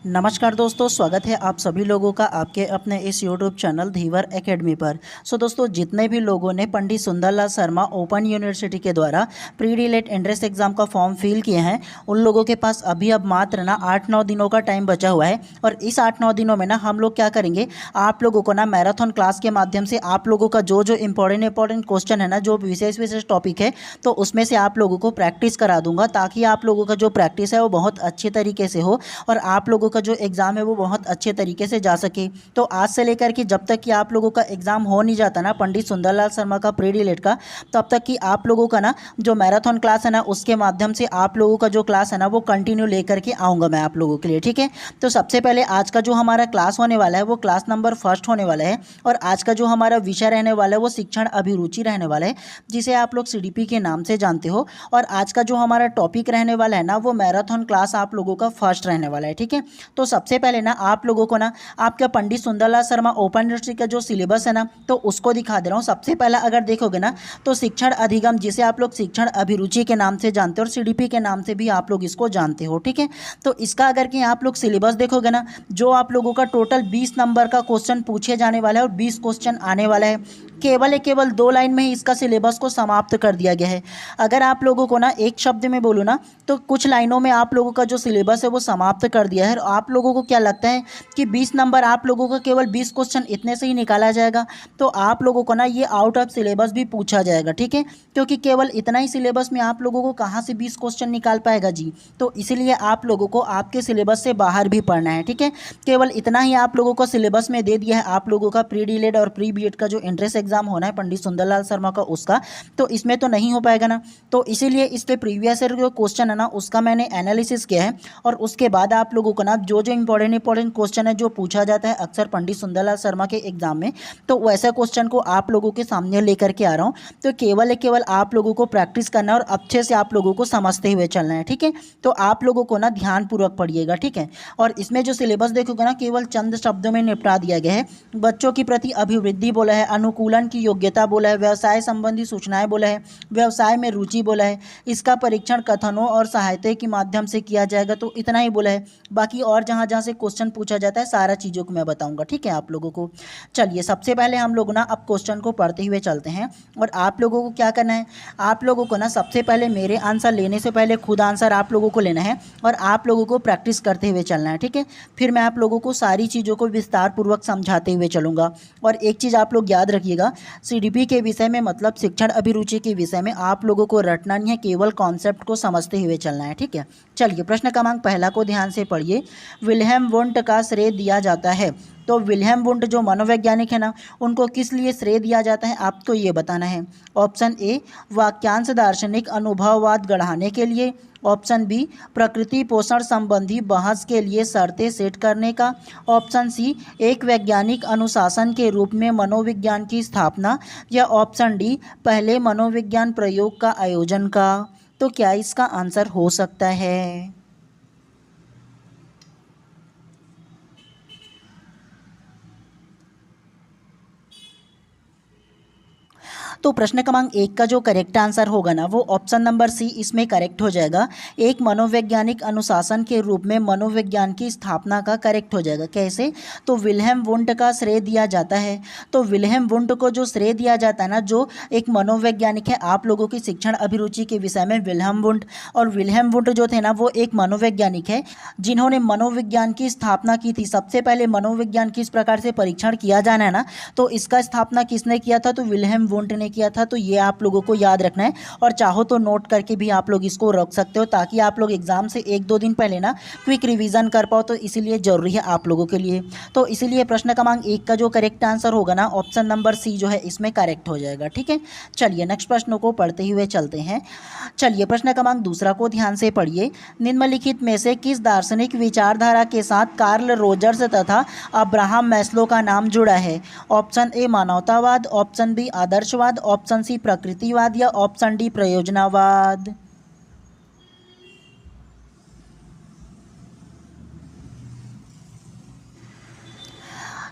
नमस्कार दोस्तों, स्वागत है आप सभी लोगों का आपके अपने इस यूट्यूब चैनल धीवर एकेडमी पर। दोस्तों, जितने भी लोगों ने पंडित सुंदरलाल शर्मा ओपन यूनिवर्सिटी के द्वारा प्री डीलेट एंट्रेंस एग्जाम का फॉर्म फिल किए हैं, उन लोगों के पास अभी अब मात्र ना 8-9 दिनों का टाइम बचा हुआ है। और इस 8-9 दिनों में ना हम लोग क्या करेंगे, आप लोगों को ना मैराथन क्लास के माध्यम से आप लोगों का जो जो इंपॉर्टेंट क्वेश्चन है ना, जो विशेष टॉपिक है, तो उसमें से आप लोगों को प्रैक्टिस करा दूंगा, ताकि आप लोगों का जो प्रैक्टिस है वो बहुत अच्छे तरीके से हो और आप लोगों का जो एग्ज़ाम है वो बहुत अच्छे तरीके से जा सके। तो आज से लेकर के जब तक कि आप लोगों का एग्ज़ाम हो नहीं जाता ना पंडित सुंदरलाल शर्मा का प्री डीलेट का, तब तक कि आप लोगों का ना जो मैराथन क्लास है ना, उसके माध्यम से आप लोगों का जो क्लास है ना वो कंटिन्यू लेकर के आऊँगा मैं आप लोगों के लिए। ठीक है, तो सबसे पहले आज का जो हमारा क्लास होने वाला है वो क्लास नंबर 1 होने वाला है। और आज का जो हमारा विषय रहने वाला है वो शिक्षण अभिरुचि रहने वाला है, जिसे आप लोग सीडीपी के नाम से जानते हो। और आज का जो हमारा टॉपिक रहने वाला है ना, वो मैराथन क्लास आप लोगों का फर्स्ट रहने वाला है। ठीक है, तो सबसे पहले ना आप लोगों को ना आपका पंडित सुंदरलाल शर्मा ओपन यूनिवर्सिटी का जो सिलेबस है ना, तो उसको दिखा दे रहा हूँ। सबसे पहला अगर देखोगे ना, तो शिक्षण अधिगम, जिसे आप लोग शिक्षण अभिरुचि के नाम से जानते हो और सीडीपी के नाम से भी आप लोग इसको जानते हो। ठीक है, तो इसका अगर कि आप लोग सिलेबस देखोगे ना, जो आप लोगों का टोटल 20 नंबर का क्वेश्चन पूछे जाने वाला है और 20 क्वेश्चन आने वाला है। केवल 2 लाइन में ही इसका सिलेबस को समाप्त कर दिया गया है। अगर आप लोगों को ना एक शब्द में बोलूँ ना, तो कुछ लाइनों में आप लोगों का जो सिलेबस है वो समाप्त कर दिया है। और आप लोगों को क्या लगता है कि 20 नंबर आप लोगों का केवल 20 क्वेश्चन इतने से ही निकाला जाएगा? तो आप लोगों को ना ये आउट ऑफ सिलेबस भी पूछा जाएगा। ठीक है, क्योंकि केवल इतना ही सिलेबस में आप लोगों को कहाँ से 20 क्वेश्चन निकाल पाएगा जी। तो इसीलिए आप लोगों को आपके सिलेबस से बाहर भी पढ़ना है। ठीक है, केवल इतना ही आप लोगों को सिलेबस में दे दिया है। आप लोगों का प्री डीलेट और प्री बीएड का जो एंट्रेंस एग्जाम होना है पंडित सुंदरलाल शर्मा का, उसका तो इसमें तो नहीं हो पाएगा ना। तो इसीलिए इसके प्रीवियस ईयर जो क्वेश्चन है ना, उसका मैंने एनालिसिस किया है। और उसके बाद आप लोगों को ना जो जो इंपॉर्टेंट क्वेश्चन है जो पूछा जाता है अक्सर पंडित सुंदरलाल शर्मा के एग्जाम में, तो वैसे क्वेश्चन को आप लोगों के सामने लेकर के आ रहा हूँ। तो केवल आप लोगों को प्रैक्टिस करना है और अच्छे से आप लोगों को समझते हुए चलना है। ठीक है, तो आप लोगों को ना ध्यानपूर्वक पढ़िएगा। ठीक है, और इसमें जो सिलेबस देखोगे ना, केवल चंद शब्दों में निपटा दिया गया है। बच्चों के प्रति अभिवृद्धि बोला है, अनुकूलन की योग्यता बोला है, व्यवसाय संबंधी सूचनाएं बोला है, व्यवसाय में रुचि बोला है, इसका परीक्षण कथनों और सहायता के माध्यम से किया जाएगा, तो इतना ही बोला है। बाकी और जहाँ जहाँ से क्वेश्चन पूछा जाता है सारा चीज़ों को मैं बताऊंगा। ठीक है आप लोगों को। चलिए, सबसे पहले हम लोग ना अब क्वेश्चन को पढ़ते हुए चलते हैं। और आप लोगों को क्या करना है, आप लोगों को ना सबसे पहले मेरे आंसर लेने से पहले खुद आंसर आप लोगों को लेना है और आप लोगों को प्रैक्टिस करते हुए चलना है। ठीक है, फिर मैं आप लोगों को सारी चीज़ों को विस्तार पूर्वक समझाते हुए चलूँगा। और एक चीज़ आप लोग याद रखिएगा, सीडीपी के विषय में मतलब शिक्षण अभिरुचि के विषय में आप लोगों को रटना नहीं है, केवल कॉन्सेप्ट को समझते हुए चलना है। ठीक है, चलिए प्रश्न क्रमांक पहला को ध्यान से पढ़िए। विल्हेम वुंट का श्रेय दिया जाता है। तो विल्हेम वुंट जो मनोवैज्ञानिक है ना, उनको किस लिए श्रेय दिया जाता है आपको ये बताना है। ऑप्शन ए, वाक्यांश दार्शनिक अनुभववाद गढ़ाने के लिए। ऑप्शन बी, प्रकृति पोषण संबंधी बहस के लिए शर्तें सेट करने का। ऑप्शन सी, एक वैज्ञानिक अनुशासन के रूप में मनोविज्ञान की स्थापना। या ऑप्शन डी, पहले मनोविज्ञान प्रयोग का आयोजन का। तो क्या इसका आंसर हो सकता है? तो प्रश्न क्रमांक 1 का जो करेक्ट आंसर होगा ना, वो ऑप्शन नंबर सी इसमें करेक्ट हो जाएगा। एक मनोवैज्ञानिक अनुशासन के रूप में मनोविज्ञान की स्थापना का करेक्ट हो जाएगा। कैसे? तो विल्हेम वुंट का श्रेय दिया जाता है। तो विल्हेम वुंट को जो श्रेय दिया जाता है ना, जो एक मनोवैज्ञानिक है आप लोगों की शिक्षण अभिरुचि के विषय में, विल्हेम वुंट। और विल्हेम वुंट जो थे ना, वो एक मनोवैज्ञानिक है जिन्होंने मनोविज्ञान की स्थापना की थी। सबसे पहले मनोविज्ञान किस प्रकार से परीक्षण किया जाना है ना, तो इसका स्थापना किसने किया था? तो विल्हेम वुंट ने किया था। तो ये आप लोगों को याद रखना है और चाहो तो नोट करके भी आप लोग इसको रख सकते हो, ताकि आप लोग एग्जाम से 1-2 दिन पहले ना क्विक रिवीजन कर पाओ। तो इसीलिए जरूरी है आप लोगों के लिए। तो इसीलिए प्रश्न क्रमांक 1 का जो करेक्ट आंसर होगा ना, ऑप्शन नंबर सी जो है इसमें करेक्ट हो जाएगा। ठीक है, चलिए नेक्स्ट प्रश्न को पढ़ते हुए चलते हैं। चलिए प्रश्न क्रमांक दूसरा को ध्यान से पढ़िए। निम्नलिखित में से किस दार्शनिक विचारधारा के साथ कार्ल रोजर्स तथा अब्राहम मैस्लो का नाम जुड़ा है? ऑप्शन ए, मानवतावाद। ऑप्शन बी, आदर्शवाद। ऑप्शन सी, प्रकृतिवाद। या ऑप्शन डी, प्रयोजनवाद।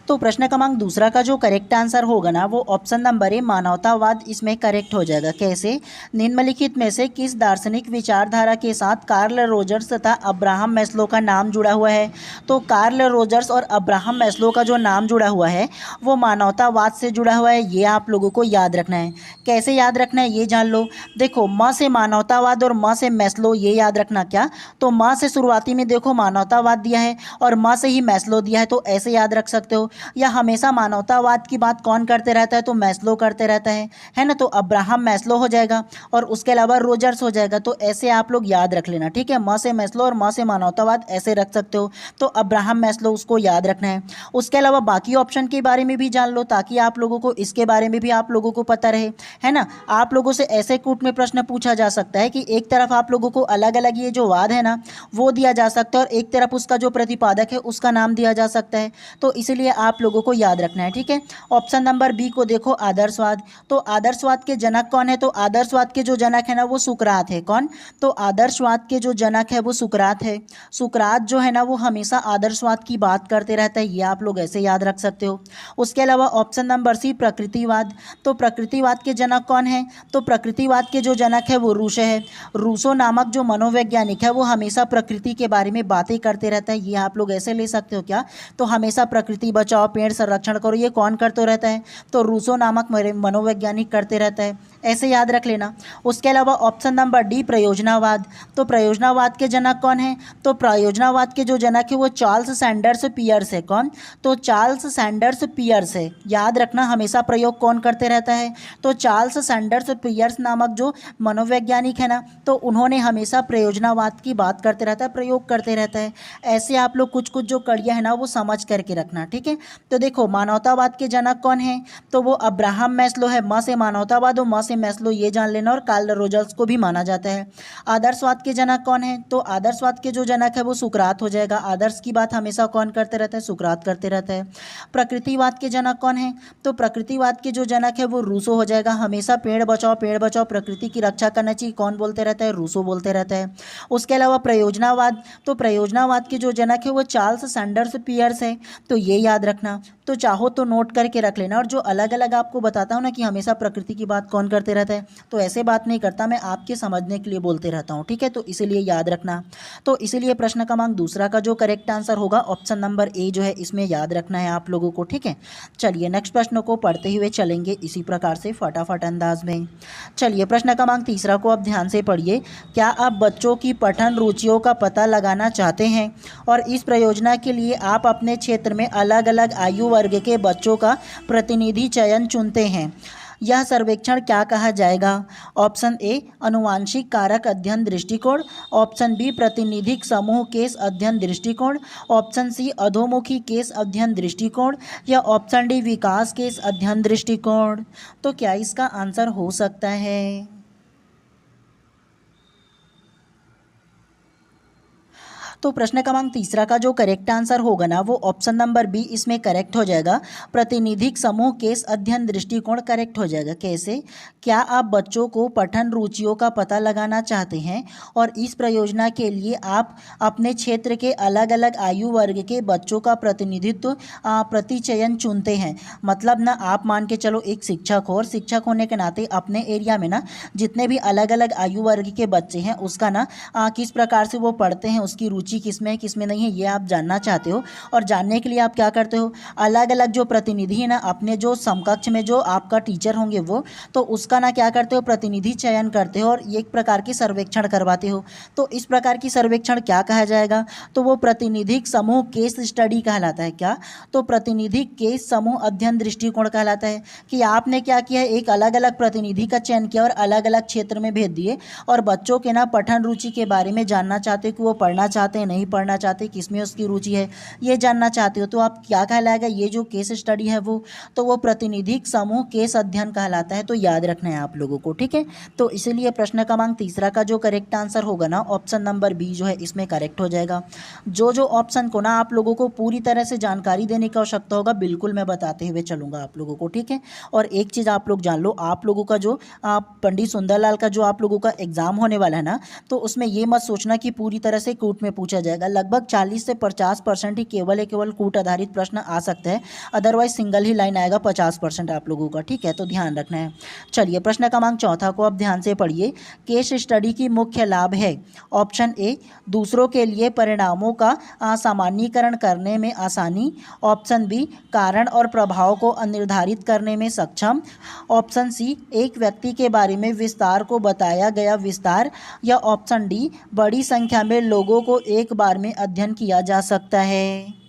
तो तो प्रश्न क्रमांक दूसरा का जो करेक्ट आंसर होगा ना वो ऑप्शन नंबर ए मानवतावाद इसमें करेक्ट हो जाएगा। कैसे? निम्नलिखित में से किस दार्शनिक विचारधारा के साथ कार्ल रोजर्स तथा अब्राहम मैस्लो का नाम जुड़ा हुआ है? तो कार्ल रोजर्स और अब्राहम मैस्लो का जो नाम जुड़ा हुआ है वो मानवतावाद से जुड़ा हुआ है, ये आप लोगों को याद रखना है। कैसे याद रखना है ये जान लो। देखो, म से मानवतावाद और म से मैस्लो, ये याद रखना। क्या? तो म से शुरुआती में देखो मानवतावाद दिया है और म से ही मैस्लो दिया है, तो ऐसे याद रख सकते हो। या हमेशा मानवतावाद की बात कौन करते रहता है? तो मैस्लो करते रहता है ना, तो अब्राहम मैस्लो हो जाएगा और उसके अलावा रोजर्स हो जाएगा। तो ऐसे आप लोग याद रख लेना, ठीक है। म से मैस्लो और म से मानवतावाद ऐसे रख सकते हो, तो अब्राहम मैस्लो उसको याद रखना है। उसके अलावा बाकी ऑप्शन के बारे में भी जान लो ताकि आप लोगों को इसके बारे में भी आप लोगों को पता रहे, है ना। आप लोगों से ऐसे कूट में प्रश्न पूछा जा सकता है कि एक तरफ आप लोगों को अलग अलग ये जो वाद है ना वो दिया जा सकता है और एक तरफ उसका जो प्रतिपादक है उसका नाम दिया जा सकता है, तो इसलिए आप लोगों को याद रखना है, ठीक है। ऑप्शन नंबर बी को देखो, आदर्शवाद। तो आदर्शवाद के जनक कौन है? तो आदर्शवाद के जो जनक है ना वो सुकरात है। कौन? तो आदर्शवाद के जो जनक है वो सुकरात है। सुकरात जो है ना वो हमेशा आदर्शवाद की बात करते रहता है, ये आप लोग ऐसे याद रख सकते हो। उसके अलावा ऑप्शन नंबर सी, प्रकृतिवाद। तो प्रकृतिवाद के जनक कौन है? तो प्रकृतिवाद के जो जनक है वो रूसो है। रूसो नामक जो मनोवैज्ञानिक है वो हमेशा प्रकृति के बारे में बातें करते रहता है, ये आप लोग ऐसे ले सकते हो। क्या? तो हमेशा प्रकृति बचाओ, पेड़ संरक्षण करो, ये कौन करते रहता है? तो रूसो नामक मनोवैज्ञानिक करते रहता है, ऐसे याद रख लेना। उसके अलावा ऑप्शन नंबर डी, प्रयोजनावाद। तो प्रयोजनावाद के जनक कौन है? तो प्रयोजनावाद के जो जनक है वो चार्ल्स सैंडर्स पियर्स है। कौन? तो चार्ल्स सैंडर्स पियर्स है, याद रखना। हमेशा प्रयोग कौन करते रहता है? तो चार्ल्स सैंडर्स पियर्स नामक जो मनोवैज्ञानिक है ना, तो उन्होंने हमेशा प्रयोजनावाद की बात करते रहता है, प्रयोग करते रहता है। ऐसे आप लोग कुछ कुछ जो कड़ियाँ है ना वो समझ करके रखना, ठीक है। तो देखो, मानवतावाद के जनक कौन है? तो वो अब्राहम मैस्लो है। म से मानवतावाद और म से मैस्लो, ये जान लेना। और कार्ल रोजर्स को भी माना जाता है। आदर्शवाद के जनक कौन है? तो आदर्शवाद के जो जनक है वो सुकरात हो जाएगा। आदर्श की बात हमेशा कौन करते रहता है? सुकरात करते रहता है। प्रकृतिवाद के जनक कौन है? तो प्रकृतिवाद के जो जनक है वो रूसो हो जाएगा। हमेशा पेड़ बचाओ, प्रकृति की रक्षा करना चाहिए, कौन बोलते रहता है? रूसो बोलते रहता है। उसके अलावा प्रयोजनावाद, तो प्रयोजनावाद के जो जनक है वो चार्ल्स सैंडर्स पियर्स है, तो ये याद रखना। तो चाहो तो नोट करके रख लेना। और जो अलग अलग आपको बताता हूँ ना कि हमेशा प्रकृति की बात कौन करते रहता है, तो ऐसे बात नहीं करता, मैं आपके समझने के लिए बोलते रहता हूँ, ठीक है। तो इसीलिए याद रखना। तो इसीलिए प्रश्न क्रमांक दूसरा का जो करेक्ट आंसर होगा ऑप्शन नंबर ए जो है इसमें याद रखना है आप लोगों को, ठीक है। चलिए नेक्स्ट प्रश्न को पढ़ते हुए चलेंगे इसी प्रकार से फटाफट अंदाज में। चलिए प्रश्न क्रमांक तीसरा को आप ध्यान से पढ़िए। क्या आप बच्चों की पठन रुचियों का पता लगाना चाहते हैं और इस परियोजना के लिए आप अपने क्षेत्र में अलग अलग आयु वर्ग के बच्चों का प्रतिनिधि चयन चुनते हैं? यह सर्वेक्षण क्या कहा जाएगा? ऑप्शन ए, अनुवांशिक कारक अध्ययन दृष्टिकोण। ऑप्शन बी, प्रातिनिधिक समूह केस अध्ययन दृष्टिकोण। ऑप्शन सी, अधोमुखी केस अध्ययन दृष्टिकोण। या ऑप्शन डी, विकास केस अध्ययन दृष्टिकोण। तो क्या इसका आंसर हो सकता है? तो प्रश्न क्रमांक तीसरा का जो करेक्ट आंसर होगा ना वो ऑप्शन नंबर बी इसमें करेक्ट हो जाएगा। प्रातिनिधिक समूह केस अध्ययन दृष्टिकोण करेक्ट हो जाएगा। कैसे? क्या आप बच्चों को पठन रुचियों का पता लगाना चाहते हैं और इस परियोजना के लिए आप अपने क्षेत्र के अलग अलग आयु वर्ग के बच्चों का प्रतिनिधित्व प्रतिचयन चुनते हैं। मतलब ना आप मान के चलो एक शिक्षक हो और शिक्षक होने के नाते अपने एरिया में ना जितने भी अलग अलग आयु वर्ग के बच्चे हैं उसका ना किस प्रकार से वो पढ़ते हैं, उसकी रुचि किसमें है किसमें नहीं है, ये आप जानना चाहते हो। और जानने के लिए आप क्या करते हो, अलग अलग जो प्रतिनिधि है ना अपने जो समकक्ष में जो आपका टीचर होंगे वो, तो उसका ना क्या करते हो, प्रतिनिधि चयन करते हो और एक प्रकार की सर्वेक्षण करवाते हो। तो इस प्रकार की सर्वेक्षण क्या कहा जाएगा? तो वो प्रातिनिधिक समूह केस स्टडी कहलाता है। क्या? तो प्रातिनिधिक केस समूह अध्ययन दृष्टिकोण कहलाता है कि आपने क्या किया, एक अलग अलग प्रतिनिधि का चयन किया और अलग अलग क्षेत्र में भेज दिए और बच्चों के ना पठन रुचि के बारे में जानना चाहते हो कि वो पढ़ना चाहते हैं नहीं पढ़ना चाहते, किसमें उसकी रुचि है, ये जानना चाहते हो। तो आप क्या कहलाएगा, ये जो केस स्टडी है वो, तो वो प्रातिनिधिक समूह केस अध्ययन कहलाता है। तो याद रखना है आप लोगों को, ठीक है। तो इसीलिए प्रश्न क्रमांक तीसरा का जो करेक्ट आंसर होगा ना ऑप्शन नंबर बी जो है इसमें करेक्ट हो जाएगा। जो जो ऑप्शन को ना आप लोगों को पूरी तरह से जानकारी देने की आवश्यकता होगा बिल्कुल मैं बताते हुए चलूंगा आप लोगों को, ठीक है। और एक चीज़ आप लोग जान लो, आप लोगों का जो पंडित सुंदरलाल का जो आप लोगों का एग्जाम होने वाला है ना, तो उसमें ये मत सोचना कि पूरी तरह से कूट में पूछा पूछा जाएगा। लगभग 40 से 50% ही केवल कूट आधारित प्रश्न आ सकते हैं, अदरवाइज सिंगल ही लाइन आएगा 50% आप लोगों का, ठीक है, तो ध्यान रखना है। चलिए प्रश्न क्रमांक चौथा को अब ध्यान से पढ़िए। केस स्टडी की मुख्य लाभ है। ऑप्शन ए, दूसरों के लिए परिणामों का सामान्यीकरण करने में आसानी। ऑप्शन बी, कारण और प्रभाव को निर्धारित करने में सक्षम। ऑप्शन सी, एक व्यक्ति के बारे में विस्तार को बताया गया विस्तार। या ऑप्शन डी, बड़ी संख्या में लोगों को एक बार में अध्ययन किया जा सकता है।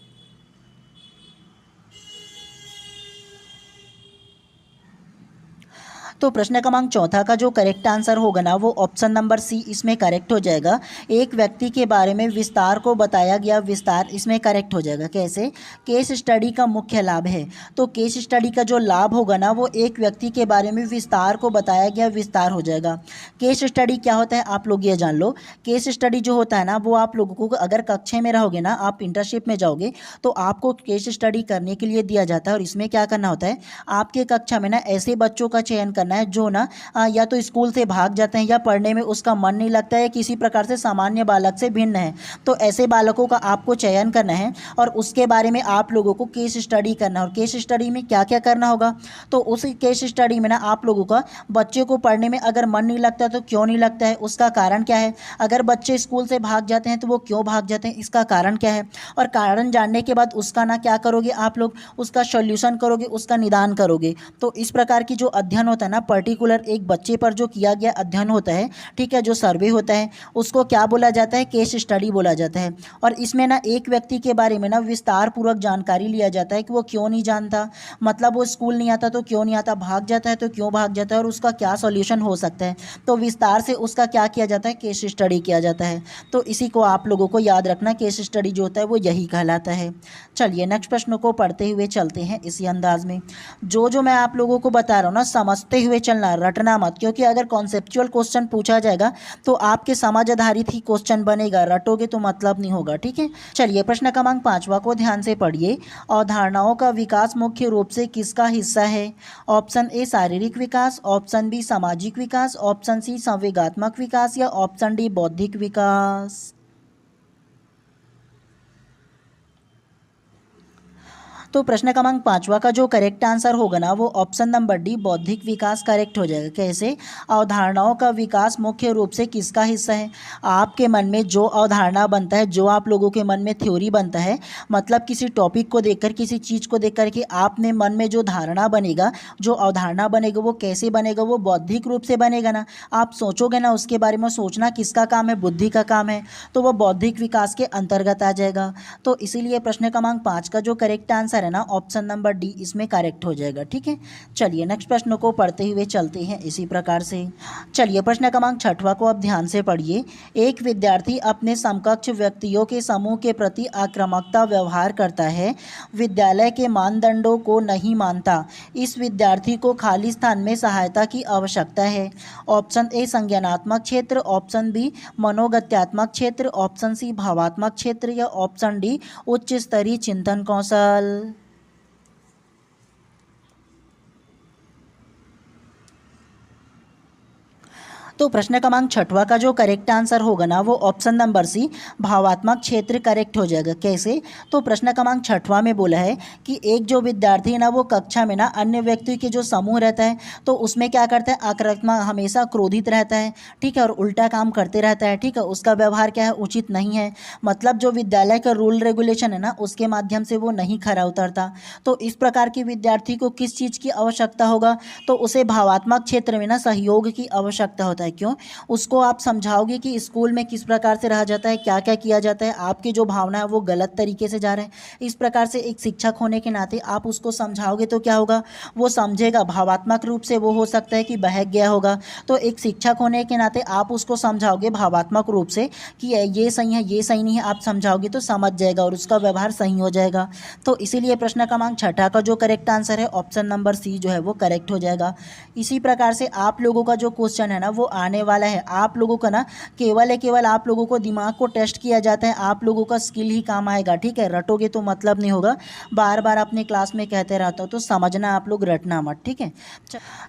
तो प्रश्न क्रमांक चौथा का जो करेक्ट आंसर होगा ना वो ऑप्शन नंबर सी इसमें करेक्ट हो जाएगा। एक व्यक्ति के बारे में विस्तार को बताया गया विस्तार इसमें करेक्ट हो जाएगा। कैसे? केस स्टडी का मुख्य लाभ है, तो केस स्टडी का जो लाभ होगा ना वो एक व्यक्ति के बारे में विस्तार को बताया गया विस्तार हो जाएगा। केस स्टडी क्या होता है आप लोग ये जान लो। केस स्टडी जो होता है ना वो आप लोगों को अगर कक्षा में रहोगे ना, आप इंटर्नशिप में जाओगे तो आपको केस स्टडी करने के लिए दिया जाता है। और इसमें क्या करना होता है, आपके कक्षा में ना ऐसे बच्चों का चयन करना है जो ना या तो स्कूल से भाग जाते हैं या पढ़ने में उसका मन नहीं लगता है, किसी प्रकार से सामान्य बालक से भिन्न है, तो ऐसे बालकों का आपको चयन करना है और उसके बारे में आप लोगों को केस स्टडी करना है। और केस स्टडी में क्या क्या करना होगा, तो उस केस स्टडी में ना आप लोगों का बच्चे को पढ़ने में अगर मन नहीं लगता तो क्यों नहीं लगता है, उसका कारण क्या है। अगर बच्चे स्कूल से भाग जाते हैं तो वो क्यों भाग जाते हैं, इसका कारण क्या है। और कारण जानने के बाद उसका ना क्या करोगे आप लोग, उसका सॉल्यूशन करोगे, उसका निदान करोगे। तो इस प्रकार की जो अध्ययन होता है ना, पर्टिकुलर एक बच्चे पर जो किया गया अध्ययन होता है, ठीक है, जो सर्वे होता है उसको क्या बोला जाता है, केस स्टडी बोला जाता है। और इसमें ना एक व्यक्ति के बारे में ना विस्तार पूर्वक जानकारी लिया जाता है कि वो क्यों नहीं जानता, मतलब वो स्कूल नहीं आता तो क्यों नहीं आता, भाग जाता है तो क्यों भाग जाता है और उसका क्या सॉल्यूशन हो सकता है। तो विस्तार से उसका क्या किया जाता है, केस स्टडी किया जाता है। तो इसी को आप लोगों को याद रखना, केस स्टडी जो होता है वो यही कहलाता है। चलिए नेक्स्ट प्रश्न को पढ़ते हुए चलते हैं इसी अंदाज में। जो मैं आप लोगों को बता रहा हूँ ना, समझते हुए चलना, रटना मत, क्योंकि अगर कॉन्सेप्चुअल क्वेश्चन पूछा जाएगा तो आपके समझ आधारित ही क्वेश्चन बनेगा, रटोगे तो मतलब नहीं होगा, ठीक है। चलिए प्रश्न क्रमांक 5वां को ध्यान से पढ़िए। अवधारणाओं का विकास मुख्य रूप से किसका हिस्सा है। ऑप्शन ए शारीरिक विकास, ऑप्शन बी सामाजिक विकास, ऑप्शन सी संवेगात्मक विकास या ऑप्शन डी बौद्धिक विकास। तो प्रश्न क्रमांक 5वां का जो करेक्ट आंसर होगा ना वो ऑप्शन नंबर डी बौद्धिक विकास करेक्ट हो जाएगा। कैसे? अवधारणाओं का विकास मुख्य रूप से किसका हिस्सा है। आपके मन में जो अवधारणा बनता है, जो आप लोगों के मन में थ्योरी बनता है, मतलब किसी टॉपिक को देखकर, किसी चीज़ को देखकर के आपने मन में जो धारणा बनेगा, जो अवधारणा बनेगा वो कैसे बनेगा, वो बौद्धिक रूप से बनेगा ना। आप सोचोगे ना उसके बारे में, सोचना किसका काम है, बुद्धि का काम है, तो वो बौद्धिक विकास के अंतर्गत आ जाएगा। तो इसीलिए प्रश्न क्रमांक 5 का जो करेक्ट आंसर है ना ऑप्शन नंबर डी इसमें करेक्ट हो जाएगा, ठीक है। चलिए नेक्स्ट प्रश्न को पढ़ते हुए चलते हैं इसी प्रकार से। चलिए प्रश्न क्रमांक 6वां को अब ध्यान से पढ़िए। एक विद्यार्थी अपने समकक्ष व्यक्तियों के समूह के प्रति आक्रामकता व्यवहार करता है, विद्यालय के मानदंडों को नहीं मानता, इस विद्यार्थी को खाली स्थान में सहायता की आवश्यकता है। ऑप्शन ए संज्ञानात्मक क्षेत्र, ऑप्शन बी मनोगत्यात्मक क्षेत्र, ऑप्शन सी भावात्मक क्षेत्र या ऑप्शन डी उच्च स्तरीय चिंतन कौशल। तो प्रश्न क्रमांक 6वां का जो करेक्ट आंसर होगा ना वो ऑप्शन नंबर सी भावात्मक क्षेत्र करेक्ट हो जाएगा। कैसे? तो प्रश्न क्रमांक 6वां में बोला है कि एक जो विद्यार्थी है ना वो कक्षा में ना अन्य व्यक्ति के जो समूह रहता है तो उसमें क्या करता है, आक्रामक, हमेशा क्रोधित रहता है, ठीक है, और उल्टा काम करते रहता है, ठीक है, उसका व्यवहार क्या है, उचित नहीं है, मतलब जो विद्यालय का रूल रेगुलेशन है ना उसके माध्यम से वो नहीं खरा उतरता। तो इस प्रकार के विद्यार्थी को किस चीज़ की आवश्यकता होगा, तो उसे भावात्मक क्षेत्र में ना सहयोग की आवश्यकता होता है। क्यों? उसको आप समझाओगे कि स्कूल में किस प्रकार से रहा जाता है, क्या क्या किया जाता है, आपकी जो भावना है वो गलत तरीके से जा रहे हैं। इस प्रकार से एक शिक्षक होने के नाते आप उसको समझाओगे तो क्या होगा, वो समझेगा। भावात्मक रूप से वो हो सकता है कि बहक गया होगा, तो एक शिक्षक होने के नाते आप उसको समझाओगे भावात्मक रूप से कि ये सही है, ये सही नहीं है, आप समझाओगे तो समझ जाएगा और उसका व्यवहार सही हो जाएगा। तो इसीलिए प्रश्न क्रमांक 6 का जो करेक्ट आंसर है ऑप्शन नंबर सी जो है वो करेक्ट हो जाएगा। इसी प्रकार से आप लोगों का जो क्वेश्चन है ना वो आने वाला है। आप लोगों का ना केवल आप लोगों को दिमाग को टेस्ट किया जाता है, आप लोगों का स्किल ही काम आएगा, ठीक है। रटोगे तो मतलब नहीं होगा, बार बार अपने क्लास में कहते रहता हूँ, तो समझना आप लोग, रटना मत, ठीक है।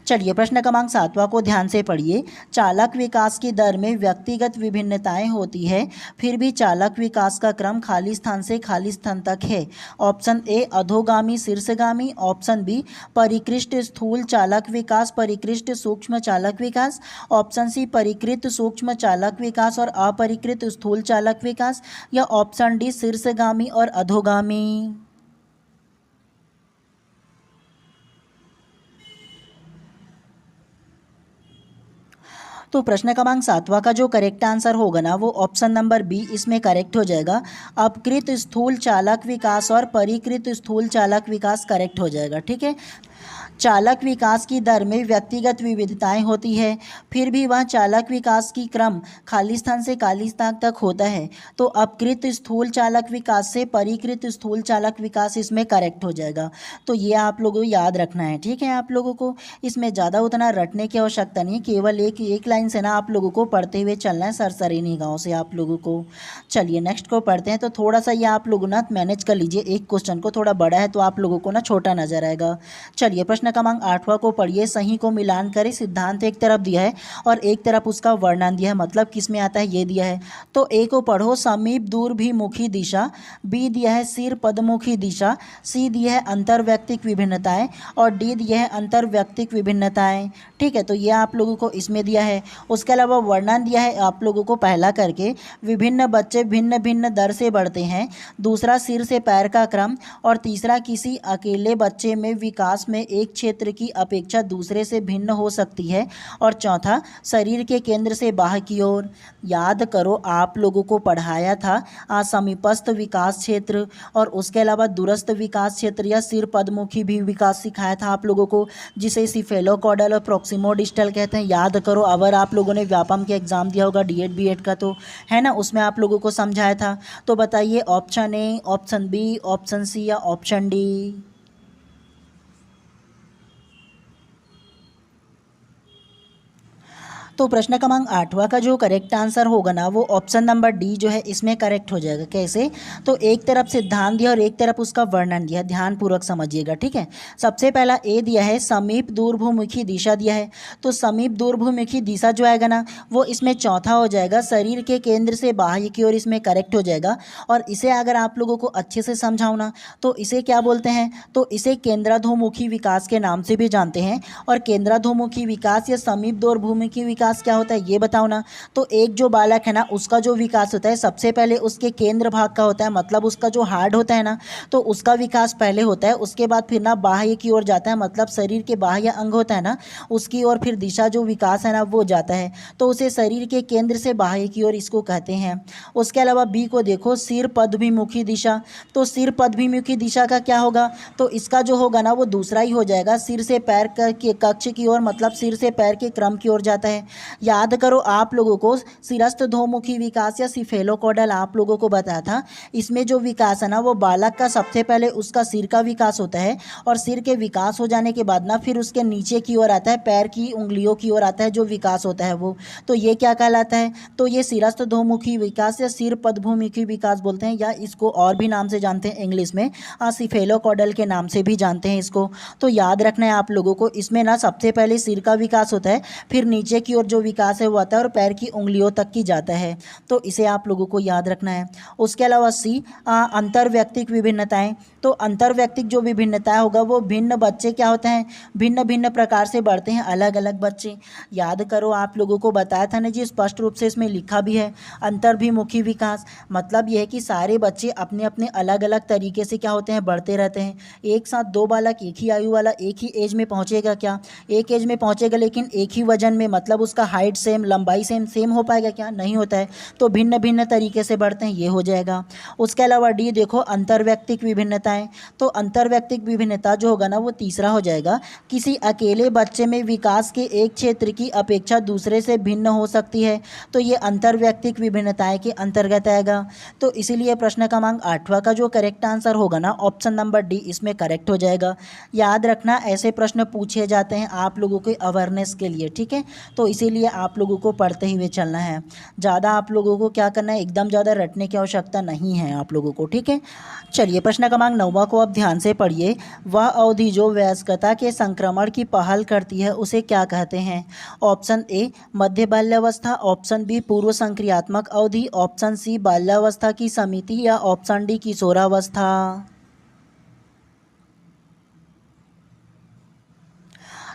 चलिए प्रश्न क्रमांक 7वां को ध्यान से पढ़िए। चालक विकास की दर में व्यक्तिगत विभिन्नताएं होती है, फिर भी चालक विकास का क्रम खाली स्थान से खाली स्थान तक है। ऑप्शन ए अधोगामी शीर्षगामी, ऑप्शन बी परिकृष्ट स्थूल चालक विकास परिकृष्ट सूक्ष्म चालक विकास, ऑप्शन सी परिकृत सूक्ष्म चालक विकास और अपरिकृत स्थूल चालक विकास, या ऑप्शन डी शीर्षगामी और अधोगामी। तो प्रश्न क्रमांक 7वां का जो करेक्ट आंसर होगा ना वो ऑप्शन नंबर बी इसमें करेक्ट हो जाएगा। अपकृत स्थूल चालक विकास और परिकृत स्थूल चालक विकास करेक्ट हो जाएगा, ठीक है। चालक विकास की दर में व्यक्तिगत विविधताएं होती है, फिर भी वह चालक विकास की क्रम खाली स्थान से खाली स्थान तक होता है। तो अपकृत स्थूल चालक विकास से परिकृत स्थूल चालक विकास इसमें करेक्ट हो जाएगा। तो ये आप लोगों को याद रखना है, ठीक है। आप लोगों को इसमें ज़्यादा उतना रटने की आवश्यकता नहीं है, केवल एक लाइन से ना आप लोगों को पढ़ते हुए चलना है, सरसरीनी गाँव से आप लोगों को। चलिए नेक्स्ट को पढ़ते हैं। तो थोड़ा सा ये आप लोग ना मैनेज कर लीजिए, एक क्वेश्चन को थोड़ा बड़ा है तो आप लोगों को ना छोटा नजर आएगा। चलिए प्रश्न क्रमांक 8वां को पढ़िए। सही को मिलान करें। सिद्धांत एक तरफ दिया है और एक तरफ उसका वर्णन दिया है, मतलब किस में आता है ये दिया है। तो ए को पढ़ो समीप दूरभिमुखी दिशा, बी दिया है सिर पदमुखी दिशा, सी दिया है अंतर्व्यक्तिक विभिन्नताएं और डी दिया है अंतर्व्यक्तिक विभिन्नताएं, ठीक है। तो ये आप लोगों को इसमें दिया है। उसके अलावा वर्णन दिया है आप लोगों को पहला करके, विभिन्न बच्चे भिन्न भिन्न दर से बढ़ते हैं, दूसरा सिर से पैर का क्रम, और तीसरा किसी अकेले बच्चे में विकास में एक क्षेत्र की अपेक्षा दूसरे से भिन्न हो सकती है, और चौथा शरीर के केंद्र से बाहर की ओर। याद करो आप लोगों को पढ़ाया था समीपस्थ विकास क्षेत्र और उसके अलावा दूरस्थ विकास क्षेत्र या सिर पदमुखी भी विकास सिखाया था आप लोगों को, जिसे सिफेलोकॉडल और प्रोक्सिमोडिस्टल कहते हैं। याद करो, अगर आप लोगों ने व्यापम के एग्जाम दिया होगा डीएड बीएड का तो है ना, उसमें आप लोगों को समझाया था। तो बताइए option A, option B, option C या ऑप्शन डी। तो प्रश्न क्रमांक 8वां का जो करेक्ट आंसर होगा ना वो ऑप्शन नंबर डी जो है इसमें करेक्ट हो जाएगा। कैसे? तो एक तरफ सिद्धांत दिया और एक तरफ उसका वर्णन दिया, ध्यानपूर्वक समझिएगा, ठीक है। सबसे पहला ए दिया है समीप दूरभूमुखी दिशा दिया है, तो समीप दूरभूमुखी दिशा जो आएगा ना वो इसमें चौथा हो जाएगा, शरीर के केंद्र से बाह्य की ओर इसमें करेक्ट हो जाएगा। और इसे अगर आप लोगों को अच्छे से समझाऊँ ना तो इसे क्या बोलते हैं, तो इसे केंद्राधोमुखी विकास के नाम से भी जानते हैं। और केंद्राधोमुखी विकास या समीप दूरभूमुखी विकास क्या होता है ये बताओ ना। तो एक जो बालक है ना उसका जो विकास होता है सबसे पहले उसके केंद्र भाग का होता है, मतलब उसका जो हार्ड होता है ना तो उसका विकास पहले होता है, उसके बाद फिर ना बाह्य की ओर जाता है, मतलब शरीर के बाह्य अंग होता है ना उसकी ओर फिर दिशा जो विकास है ना वो जाता है, तो उसे शरीर के केंद्र से बाह्य की ओर इसको कहते हैं। उसके अलावा बी को देखो सिर पदभिमुखी दिशा, तो सिर पदभिमुखी दिशा का क्या होगा, तो इसका जो होगा ना वो दूसरा ही हो जाएगा, सिर से पैर के कक्ष की ओर, मतलब सिर से पैर के क्रम की ओर जाता है। याद करो आप लोगों को शिरस्त्रधोमुखी विकास या सिफेलोकॉडल आप लोगों को बताया था, इसमें जो विकास है ना वो बालक का सबसे पहले उसका सिर का विकास होता है और सिर के विकास हो जाने के बाद ना फिर उसके नीचे की ओर आता है, पैर की उंगलियों की ओर आता है जो विकास होता है वो, तो ये क्या कहलाता है, तो ये शिरस्त्रधोमुखी विकास या सिर पदभूमुखी विकास बोलते हैं, या इसको और भी नाम से जानते हैं इंग्लिश में सिफेलोकॉडल के नाम से भी जानते हैं इसको। तो याद रखना है आप लोगों को, इसमें ना सबसे पहले सिर का विकास होता है, फिर नीचे की ओर जो विकास है वो आता है और पैर की उंगलियों तक की जाता है, तो इसे आप लोगों को याद रखना है। उसके अलावा सी अंतर्व्यक्तिक विभिन्नताएं, तो अंतर्व्यक्तिक जो विभिन्नताएं होगा वो भिन्न बच्चे क्या होते हैं, भिन्न भिन्न प्रकार से बढ़ते हैं, अलग अलग बच्चे। याद करो आप लोगों को बताया था ना जी, स्पष्ट रूप से इसमें लिखा भी है अंतर्भिमुखी विकास, मतलब यह है कि सारे बच्चे अपने अपने अलग अलग तरीके से क्या होते हैं, बढ़ते रहते हैं। एक साथ दो बालक एक ही आयु वाला एक ही एज में पहुंचेगा क्या, एक एज में पहुंचेगा लेकिन एक ही वजन में, मतलब उसका हाइट सेम, लंबाई सेम हो पाएगा क्या, नहीं होता है, तो भिन्न भिन्न तरीके से बढ़ते हैं, ये हो जाएगा। उसके अलावा डी देखो अंतर्व्यक्तिक विभिन्नताएं, तो अंतर्व्यक्तिक विभिन्नता जो होगा ना वो तीसरा हो जाएगा, किसी अकेले बच्चे में विकास के एक क्षेत्र की अपेक्षा दूसरे से भिन्न हो सकती है, तो ये अंतर्व्यक्तिक विभिन्नताएं के अंतर्गत आएगा। तो इसीलिए प्रश्न क्रमांक 8वां का जो करेक्ट आंसर होगा ना ऑप्शन नंबर डी इसमें करेक्ट हो जाएगा। याद रखना ऐसे प्रश्न पूछे जाते हैं आप लोगों के अवेयरनेस के लिए, ठीक है। तो इसी इसीलिए आप लोगों को पढ़ते हुए चलना है। ज़्यादा आप लोगों को क्या करना है, एकदम ज़्यादा रटने की आवश्यकता नहीं है आप लोगों को, ठीक है। चलिए प्रश्न क्रमांक 9 को आप ध्यान से पढ़िए। वह अवधि जो वयस्कता के संक्रमण की पहल करती है उसे क्या कहते हैं? ऑप्शन ए मध्य बाल्यावस्था, ऑप्शन बी पूर्व संक्रियात्मक अवधि, ऑप्शन सी बाल्यावस्था की समिति या ऑप्शन डी किशोरावस्था।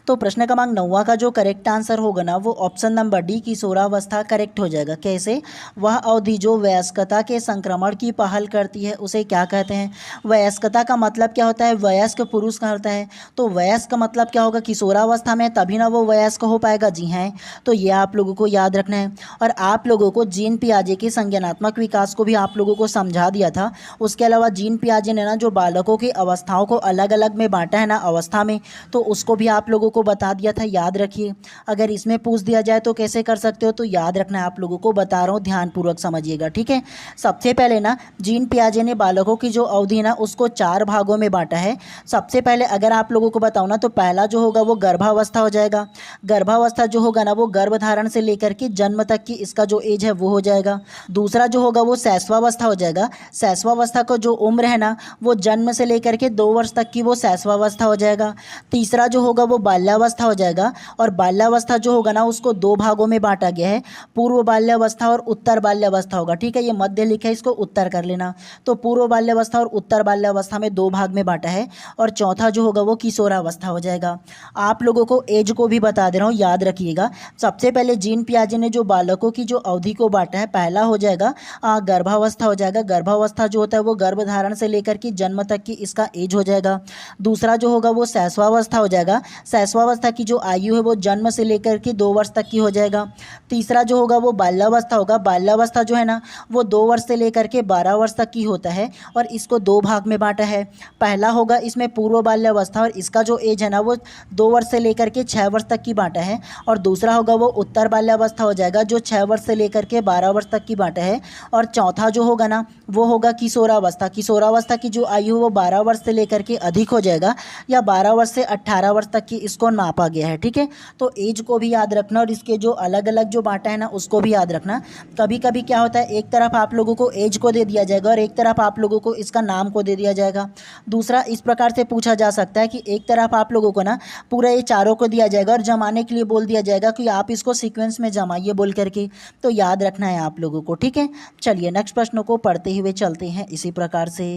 तो प्रश्न क्रमांक 9 का जो करेक्ट आंसर होगा ना वो ऑप्शन नंबर डी किशोरावस्था करेक्ट हो जाएगा। कैसे? वह अवधि जो वयस्कता के संक्रमण की पहल करती है उसे क्या कहते हैं? वयस्कता का मतलब क्या होता है? वयस्क पुरुष का होता है। तो वयस्क मतलब क्या होगा? किशोरावस्था में, तभी ना वो वयस्क हो पाएगा। जी हाँ, तो ये आप लोगों को याद रखना है। और आप लोगों को जीन पियाजे के संज्ञानात्मक विकास को भी आप लोगों को समझा दिया था। उसके अलावा जीन पियाजे ने ना जो बालकों की अवस्थाओं को अलग अलग में बांटा है ना अवस्था में, तो उसको भी आप लोगों को बता दिया था, याद रखिए। अगर इसमें पूछ दिया जाए तो कैसे कर सकते हो, तो याद रखना है, आप लोगों को बता रहा हूँ, ध्यानपूर्वक समझिएगा, ठीक है। सबसे पहले ना जीन पियाजे ने बालकों की जो अवधि ना उसको 4 भागों में बांटा है। सबसे पहले अगर आप लोगों को बताऊँ ना तो पहला जो होगा वो गर्भावस्था हो जाएगा। गर्भावस्था जो होगा ना वो गर्भधारण से लेकर के जन्म तक की इसका जो एज है वो हो जाएगा। दूसरा जो होगा वो शैशवावस्था हो जाएगा। शैशवावस्था का जो उम्र है ना वो जन्म से लेकर के 2 वर्ष तक की वो शैशवावस्था हो जाएगा। तीसरा जो होगा वो बाल्यावस्था हो जाएगा। और बाल्यावस्था जो होगा ना उसको 2 भागों में बांटा गया है, पूर्व बाल्यावस्था और उत्तर बाल्यावस्था होगा, ठीक है। ये मध्य लिखा है, इसको उत्तर कर लेना। तो पूर्व बाल्यावस्था और उत्तर बाल्यावस्था में 2 भाग में बांटा है। और चौथा जो होगा वो किशोरावस्था हो जाएगा। आप लोगों को एज को भी बता दे रहा हूँ, याद रखिएगा। सबसे पहले जीन पियाजे ने जो बालकों की जो अवधि को बांटा है, पहला हो जाएगा गर्भावस्था हो जाएगा। गर्भावस्था जो होता है वो गर्भधारण से लेकर के जन्म तक की इसका एज हो जाएगा। दूसरा जो होगा वो शैशवावस्था हो जाएगा। शैशवावस्था की जो आयु है वो जन्म से लेकर के 2 वर्ष तक की हो जाएगा। तीसरा जो होगा वो बाल्यावस्था होगा। बाल्यावस्था जो है ना वो 2 वर्ष से लेकर के 12 वर्ष तक की होता है। और इसको 2 भाग में बांटा है। पहला होगा इसमें पूर्व बाल्यावस्था और इसका जो एज है ना वो 2 वर्ष से लेकर के 6 वर्ष तक की बांटा है। और दूसरा होगा वो उत्तर बाल्यावस्था हो जाएगा जो 6 वर्ष से लेकर के 12 वर्ष तक की बांटा है। और चौथा जो होगा ना वो होगा किशोरावस्था। किशोरावस्था की जो आयु है वो 12 वर्ष से लेकर के अधिक हो जाएगा, या 12 वर्ष से 18 वर्ष तक की इसको नापा गया है, ठीक है। तो एज को भी याद रखना और इसके जो अलग अलग जो बांटा है ना उसको भी याद रखना। कभी कभी क्या होता है, एक तरफ आप लोगों को एज को दे दिया जाएगा और एक तरफ आप लोगों को इसका नाम को दे दिया जाएगा। दूसरा इस प्रकार से पूछा जा सकता है कि एक तरफ आप लोगों को ना पूरा ये चारों को दिया जाएगा और जमाने के लिए बोल दिया जाएगा कि आप इसको सीक्वेंस में जमाइए बोल करके। तो याद रखना है आप लोगों को, ठीक है। चलिए नेक्स्ट प्रश्न को पढ़ते हुए चलते हैं इसी प्रकार से।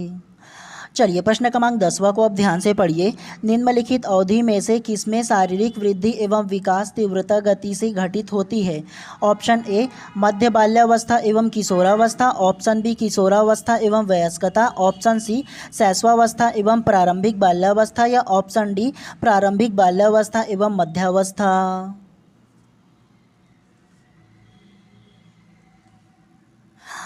चलिए प्रश्न क्रमांक 10वां को आप ध्यान से पढ़िए। निम्नलिखित अवधि में से किसमें शारीरिक वृद्धि एवं विकास तीव्रता गति से घटित होती है? ऑप्शन ए मध्य बाल्यावस्था एवं किशोरावस्था, ऑप्शन बी किशोरावस्था एवं वयस्कता, ऑप्शन सी शैशवावस्था एवं प्रारंभिक बाल्यावस्था, या ऑप्शन डी प्रारंभिक बाल्यावस्था एवं मध्यावस्था।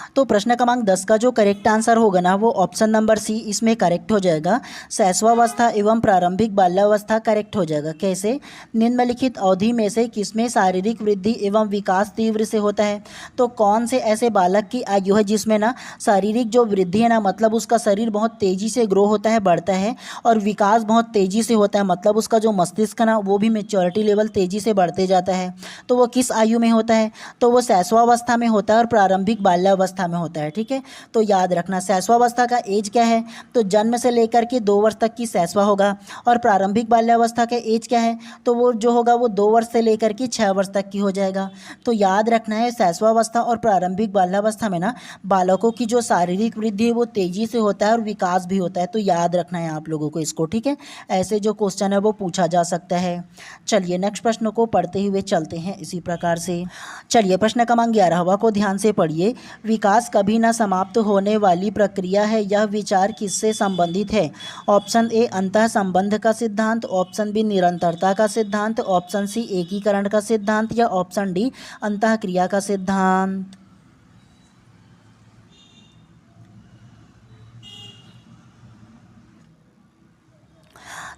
तो प्रश्न क्रमांक 10 का जो करेक्ट आंसर होगा ना वो ऑप्शन नंबर सी इसमें करेक्ट हो जाएगा। शैशवावस्था एवं प्रारंभिक बाल्यावस्था करेक्ट हो जाएगा। कैसे? निम्नलिखित अवधि में से किसमें शारीरिक वृद्धि एवं विकास तीव्र से होता है? तो कौन से ऐसे बालक की आयु है जिसमें ना शारीरिक जो वृद्धि है ना मतलब उसका शरीर बहुत तेजी से ग्रो होता है, बढ़ता है, और विकास बहुत तेजी से होता है, मतलब उसका जो मस्तिष्क ना वो भी मेच्योरिटी लेवल तेजी से बढ़ते जाता है। तो वो किस आयु में होता है? तो वो शैशवावस्था में होता है और प्रारंभिक बाल्यावस्था में होता है, ठीक है। तो याद रखना शैशवावस्था का एज क्या है? तो जन्म से लेकर के 2 वर्ष तक की शैशवा होगा। और प्रारंभिक बाल्यावस्था का एज क्या है? तो वो जो होगा वो 2 वर्ष से लेकर के 6 वर्ष तक की हो जाएगा। तो याद रखना है शैशवावस्था और प्रारंभिक बाल्यावस्था में ना बालकों की जो शारीरिक वृद्धि है वो तेजी से होता है और विकास भी होता है। तो याद रखना है आप लोगों को इसको, ठीक है। ऐसे जो क्वेश्चन है वो पूछा जा सकता है। चलिए नेक्स्ट प्रश्न को पढ़ते हुए चलते हैं इसी प्रकार से। चलिए प्रश्न क्रमांक 11वां को ध्यान से पढ़िए। विकास कभी न समाप्त होने वाली प्रक्रिया है, यह विचार किससे संबंधित है? ऑप्शन ए अंतः संबंध का सिद्धांत, ऑप्शन बी निरंतरता का सिद्धांत, ऑप्शन सी एकीकरण का सिद्धांत, या ऑप्शन डी अंतः क्रिया का सिद्धांत।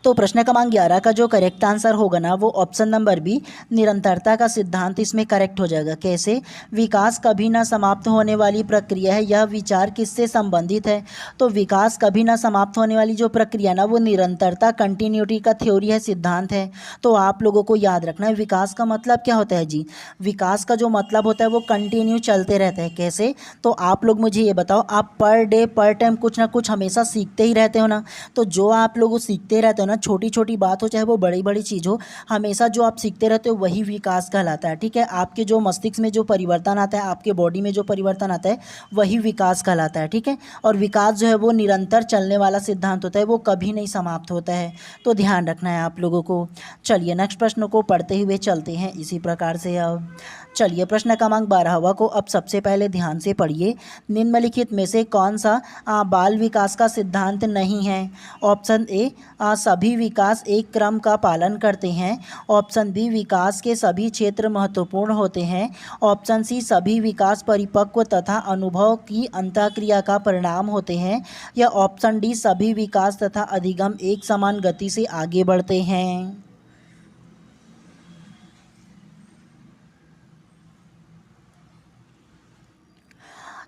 तो प्रश्न क्रमांक 11 का जो करेक्ट आंसर होगा ना वो ऑप्शन नंबर बी, निरंतरता का सिद्धांत इसमें करेक्ट हो जाएगा। कैसे? विकास कभी ना समाप्त होने वाली प्रक्रिया है, यह विचार किससे संबंधित है? तो विकास कभी ना समाप्त होने वाली जो प्रक्रिया ना वो निरंतरता, कंटिन्यूटी का थ्योरी है, सिद्धांत है। तो आप लोगों को याद रखना है विकास का मतलब क्या होता है जी। विकास का जो मतलब होता है वो कंटिन्यू चलते रहता है। कैसे? तो आप लोग मुझे ये बताओ, आप पर डे पर टाइम कुछ ना कुछ हमेशा सीखते ही रहते हो ना। तो जो आप लोग सीखते रहते हो ना, छोटी छोटी बात हो चाहे वो बड़ी बड़ी चीज़ हो, हमेशा जो आप सीखते रहते हो वही विकास कहलाता है। ठीक है, आपके जो मस्तिष्क में जो परिवर्तन आता है, आपके बॉडी में जो परिवर्तन आता है वही विकास कहलाता है। ठीक है, और विकास जो है वो निरंतर चलने वाला सिद्धांत होता है, वो कभी नहीं समाप्त होता है। तो ध्यान रखना है आप लोगों को। चलिए नेक्स्ट प्रश्न को पढ़ते हुए चलते हैं इसी प्रकार से। अब चलिए प्रश्न क्रमांक 12वां को अब सबसे पहले ध्यान से पढ़िए। निम्नलिखित में से कौन सा बाल विकास का सिद्धांत नहीं है? ऑप्शन ए, सभी विकास एक क्रम का पालन करते हैं। ऑप्शन बी, विकास के सभी क्षेत्र महत्वपूर्ण होते हैं। ऑप्शन सी, सभी विकास परिपक्व तथा अनुभव की अंतःक्रिया का परिणाम होते हैं। या ऑप्शन डी, सभी विकास तथा अधिगम एक समान गति से आगे बढ़ते हैं।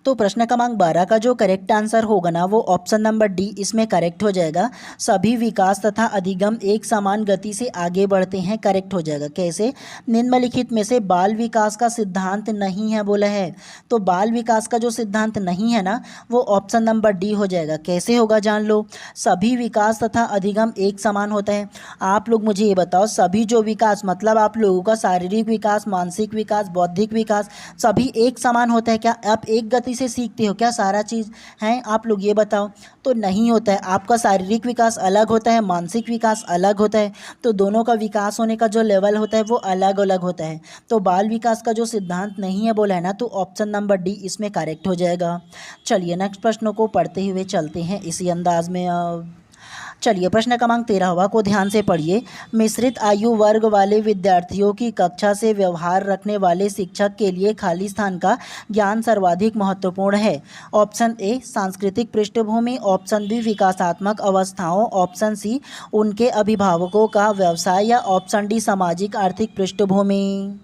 तो प्रश्न क्रमांक 12 का जो करेक्ट आंसर होगा ना वो ऑप्शन नंबर डी इसमें करेक्ट हो जाएगा। सभी विकास तथा अधिगम एक समान गति से आगे बढ़ते हैं, करेक्ट हो जाएगा। कैसे? निम्नलिखित में से बाल विकास का सिद्धांत नहीं है बोला है। तो बाल विकास का जो सिद्धांत नहीं है ना वो ऑप्शन नंबर डी हो जाएगा। कैसे होगा जान लो। सभी विकास तथा अधिगम एक समान होता है। आप लोग मुझे ये बताओ, सभी जो विकास मतलब आप लोगों का शारीरिक विकास, मानसिक विकास, बौद्धिक विकास सभी एक समान होता है क्या? आप एक गति से सीखते हो क्या सारा चीज़ है? आप लोग ये बताओ। तो नहीं होता है। आपका शारीरिक विकास अलग होता है, मानसिक विकास अलग होता है। तो दोनों का विकास होने का जो लेवल होता है वो अलग अलग होता है। तो बाल विकास का जो सिद्धांत नहीं है बोला है ना तो ऑप्शन नंबर डी इसमें करेक्ट हो जाएगा। चलिए नेक्स्ट प्रश्नों को पढ़ते हुए चलते हैं इसी अंदाज में। चलिए प्रश्न क्रमांक 13वां को ध्यान से पढ़िए। मिश्रित आयु वर्ग वाले विद्यार्थियों की कक्षा से व्यवहार रखने वाले शिक्षक के लिए खाली स्थान का ज्ञान सर्वाधिक महत्वपूर्ण है। ऑप्शन ए, सांस्कृतिक पृष्ठभूमि। ऑप्शन बी, विकासात्मक अवस्थाओं। ऑप्शन सी, उनके अभिभावकों का व्यवसाय। या ऑप्शन डी, सामाजिक आर्थिक पृष्ठभूमि।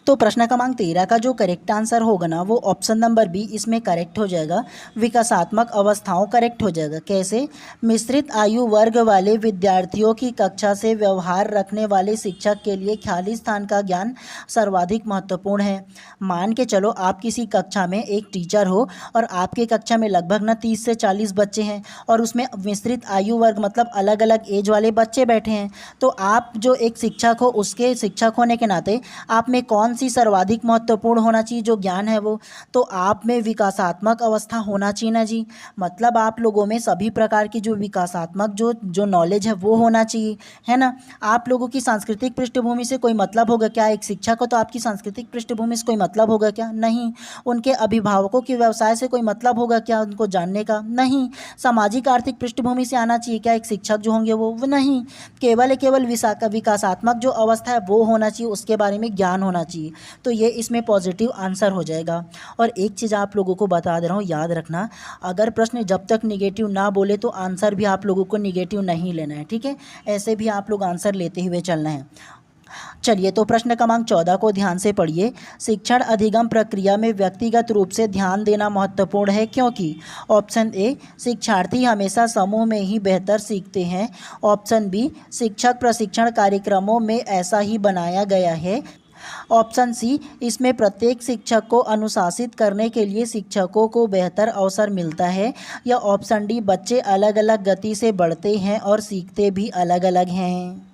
तो प्रश्न क्रमांक 13 का जो करेक्ट आंसर होगा ना वो ऑप्शन नंबर बी इसमें करेक्ट हो जाएगा। विकासात्मक अवस्थाओं करेक्ट हो जाएगा। कैसे? मिश्रित आयु वर्ग वाले विद्यार्थियों की कक्षा से व्यवहार रखने वाले शिक्षक के लिए खाली स्थान का ज्ञान सर्वाधिक महत्वपूर्ण है। मान के चलो आप किसी कक्षा में एक टीचर हो और आपके कक्षा में लगभग ना 30 से 40 बच्चे हैं और उसमें मिश्रित आयु वर्ग मतलब अलग अलग एज वाले बच्चे बैठे हैं। तो आप जो एक शिक्षक हो उसके शिक्षक होने के नाते आप में कौन सी सर्वाधिक महत्वपूर्ण होना चाहिए जो ज्ञान है वो? तो आप में विकासात्मक अवस्था होना चाहिए ना जी। मतलब आप लोगों में सभी प्रकार की जो विकासात्मक जो जो नॉलेज है वो होना चाहिए, है ना। आप लोगों की सांस्कृतिक पृष्ठभूमि से कोई मतलब होगा क्या? एक शिक्षक हो तो आपकी सांस्कृतिक पृष्ठभूमि से कोई मतलब होगा क्या? नहीं। उनके अभिभावकों के व्यवसाय से कोई मतलब होगा क्या उनको जानने का? नहीं। सामाजिक आर्थिक पृष्ठभूमि से आना चाहिए क्या एक शिक्षक जो होंगे वो नहीं। केवल विकासात्मक जो अवस्था है वो होना चाहिए, उसके बारे में ज्ञान होना चाहिए। तो ये इसमें पॉजिटिव आंसर हो जाएगा। और एक चीज़ आप लोगों को बता दे रहा हूँ, याद रखना, अगर प्रश्न जब तक निगेटिव ना बोले तो आंसर भी आप लोगों को निगेटिव नहीं लेना है। ठीक है, ऐसे भी आप लोग आंसर लेते हुए चलना है। चलिए तो प्रश्न क्रमांक 14 को ध्यान से पढ़िए। शिक्षण अधिगम प्रक्रिया में व्यक्तिगत रूप से ध्यान देना महत्वपूर्ण है क्योंकि? ऑप्शन ए, शिक्षार्थी हमेशा समूह में ही बेहतर सीखते हैं। ऑप्शन बी, शिक्षक प्रशिक्षण कार्यक्रमों में ऐसा ही बनाया गया है। ऑप्शन सी, इसमें प्रत्येक शिक्षक को अनुशासित करने के लिए शिक्षकों को बेहतर अवसर मिलता है। या ऑप्शन डी, बच्चे अलग अलग गति से बढ़ते हैं और सीखते भी अलग अलग हैं।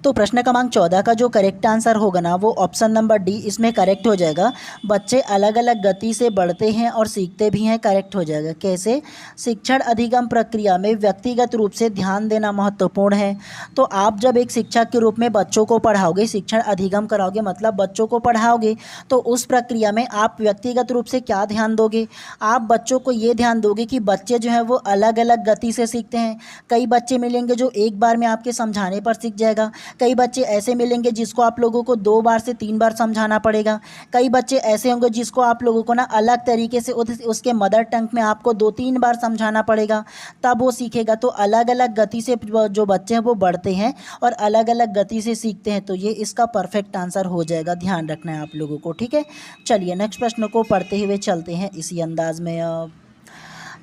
तो प्रश्न क्रमांक 14 का जो करेक्ट आंसर होगा ना वो ऑप्शन नंबर डी इसमें करेक्ट हो जाएगा। बच्चे अलग अलग गति से बढ़ते हैं और सीखते भी हैं, करेक्ट हो जाएगा। कैसे? शिक्षण अधिगम प्रक्रिया में व्यक्तिगत रूप से ध्यान देना महत्वपूर्ण है। तो आप जब एक शिक्षक के रूप में बच्चों को पढ़ाओगे, शिक्षण अधिगम कराओगे मतलब बच्चों को पढ़ाओगे, तो उस प्रक्रिया में आप व्यक्तिगत रूप से क्या ध्यान दोगे? आप बच्चों को ये ध्यान दोगे कि बच्चे जो है वो अलग अलग गति से सीखते हैं। कई बच्चे मिलेंगे जो एक बार में आपके समझाने पर सीख जाएगा, कई बच्चे ऐसे मिलेंगे जिसको आप लोगों को 2 बार से 3 बार समझाना पड़ेगा, कई बच्चे ऐसे होंगे जिसको आप लोगों को ना अलग तरीके से उसके मदर टंग में आपको 2-3 बार समझाना पड़ेगा, तब वो सीखेगा। तो अलग अलग गति से जो बच्चे हैं वो बढ़ते हैं और अलग अलग गति से सीखते हैं। तो ये इसका परफेक्ट आंसर हो जाएगा, ध्यान रखना है आप लोगों को, ठीक है। चलिए नेक्स्ट प्रश्न को पढ़ते हुए चलते हैं इसी अंदाज में।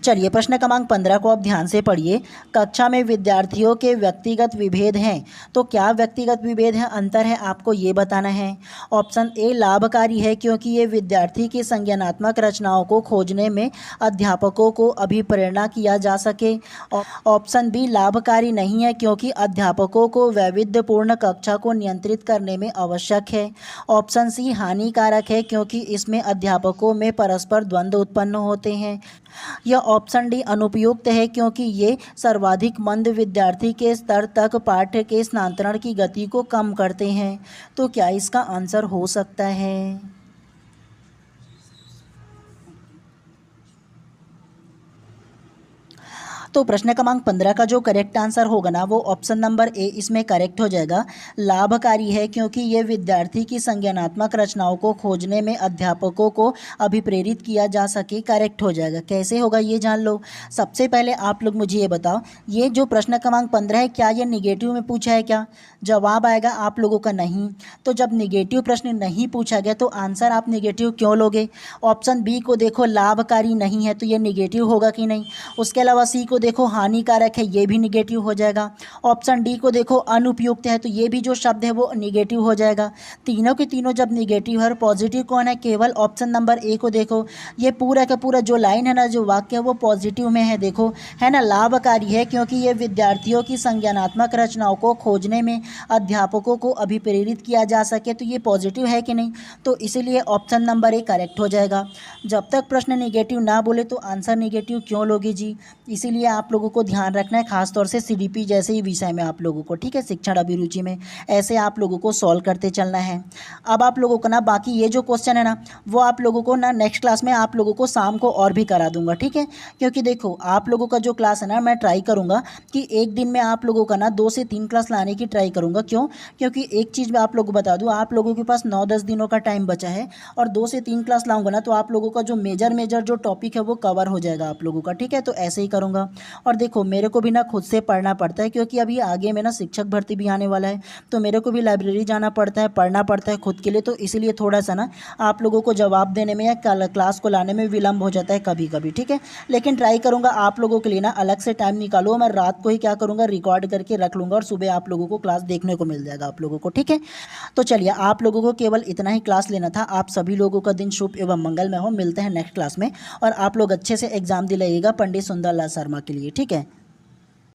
चलिए प्रश्न क्रमांक 15 को आप ध्यान से पढ़िए। कक्षा में विद्यार्थियों के व्यक्तिगत विभेद हैं, तो क्या व्यक्तिगत विभेद है, अंतर है, आपको ये बताना है। ऑप्शन ए लाभकारी है क्योंकि ये विद्यार्थी की संज्ञानात्मक रचनाओं को खोजने में अध्यापकों को अभिप्रेरणा किया जा सके। ऑप्शन बी लाभकारी नहीं है क्योंकि अध्यापकों को वैविध्यपूर्ण कक्षा को नियंत्रित करने में आवश्यक है। ऑप्शन सी हानिकारक है क्योंकि इसमें अध्यापकों में परस्पर द्वंद्व उत्पन्न होते हैं। यह ऑप्शन डी अनुपयुक्त है क्योंकि ये सर्वाधिक मंद विद्यार्थी के स्तर तक पाठ्य के स्थानांतरण की गति को कम करते हैं। तो क्या इसका आंसर हो सकता है? तो प्रश्न क्रमांक 15 का जो करेक्ट आंसर होगा ना वो ऑप्शन नंबर ए इसमें करेक्ट हो जाएगा। लाभकारी है क्योंकि ये विद्यार्थी की संज्ञानात्मक रचनाओं को खोजने में अध्यापकों को अभिप्रेरित किया जा सके, करेक्ट हो जाएगा। कैसे होगा ये जान लो। सबसे पहले आप लोग मुझे ये बताओ, ये जो प्रश्न क्रमांक 15 है क्या ये निगेटिव में पूछा है क्या? जवाब आएगा आप लोगों का नहीं। तो जब निगेटिव प्रश्न नहीं पूछा गया तो आंसर आप निगेटिव क्यों लोगे? ऑप्शन बी को देखो लाभकारी नहीं है तो ये निगेटिव होगा कि नहीं। उसके अलावा सी को देखो हानिकारक है, ये भी निगेटिव हो जाएगा। ऑप्शन डी को देखो अनुपयुक्त है तो ये भी जो शब्द है वो निगेटिव हो जाएगा। तीनों के तीनों जब निगेटिव है और पॉजिटिव कौन है? केवल ऑप्शन नंबर ए को देखो। ये पूरा का पूरा जो लाइन है ना, जो वाक्य है वो पॉजिटिव में है, देखो है ना। लाभकारी है क्योंकि ये विद्यार्थियों की संज्ञानात्मक रचनाओं को खोजने में अध्यापकों को अभिप्रेरित किया जा सके, तो ये पॉजिटिव है कि नहीं। तो इसीलिए ऑप्शन नंबर ए करेक्ट हो जाएगा। जब तक प्रश्न निगेटिव ना बोले तो आंसर निगेटिव क्यों लोगे जी। इसीलिए आप लोगों को ध्यान रखना है, खासतौर से सीडीपी जैसे ही विषय में आप लोगों को, ठीक है, शिक्षण अभिरुचि में ऐसे आप लोगों को सॉल्व करते चलना है। अब आप लोगों को ना बाकी ये जो क्वेश्चन है ना वो आप लोगों को ना नेक्स्ट क्लास में आप लोगों को शाम को और भी करा दूंगा, ठीक है। क्योंकि देखो आप लोगों का जो क्लास है ना मैं ट्राई करूँगा कि एक दिन में आप लोगों का ना 2 से 3 क्लास लाने की ट्राई करूँगा। क्यों? क्योंकि एक चीज़ मैं आप लोगों को बता दूँ, आप लोगों के पास 9-10 दिनों का टाइम बचा है और 2 से 3 क्लास लाऊंगा ना तो आप लोगों का जो मेजर जो टॉपिक है वो कवर हो जाएगा आप लोगों का, ठीक है। तो ऐसे ही करूँगा। और देखो मेरे को भी ना खुद से पढ़ना पड़ता है क्योंकि अभी आगे में ना शिक्षक भर्ती भी आने वाला है, तो मेरे को भी लाइब्रेरी जाना पड़ता है, पढ़ना पड़ता है खुद के लिए। तो इसीलिए थोड़ा सा ना आप लोगों को जवाब देने में या क्लास को लाने में विलम्ब हो जाता है कभी कभी, ठीक है। लेकिन ट्राई करूँगा आप लोगों के लिए ना अलग से टाइम निकालो, मैं रात को ही क्या करूँगा रिकॉर्ड करके रख लूँगा और सुबह आप लोगों को क्लास देखने को मिल जाएगा आप लोगों को, ठीक है। तो चलिए आप लोगों को केवल इतना ही क्लास लेना था। आप सभी लोगों का दिन शुभ एवं मंगलमय हो। मिलते हैं नेक्स्ट क्लास में और आप लोग अच्छे से एग्जाम दिलाइएगा पंडित सुंदरलाल शर्मा के लिए, ठीक है।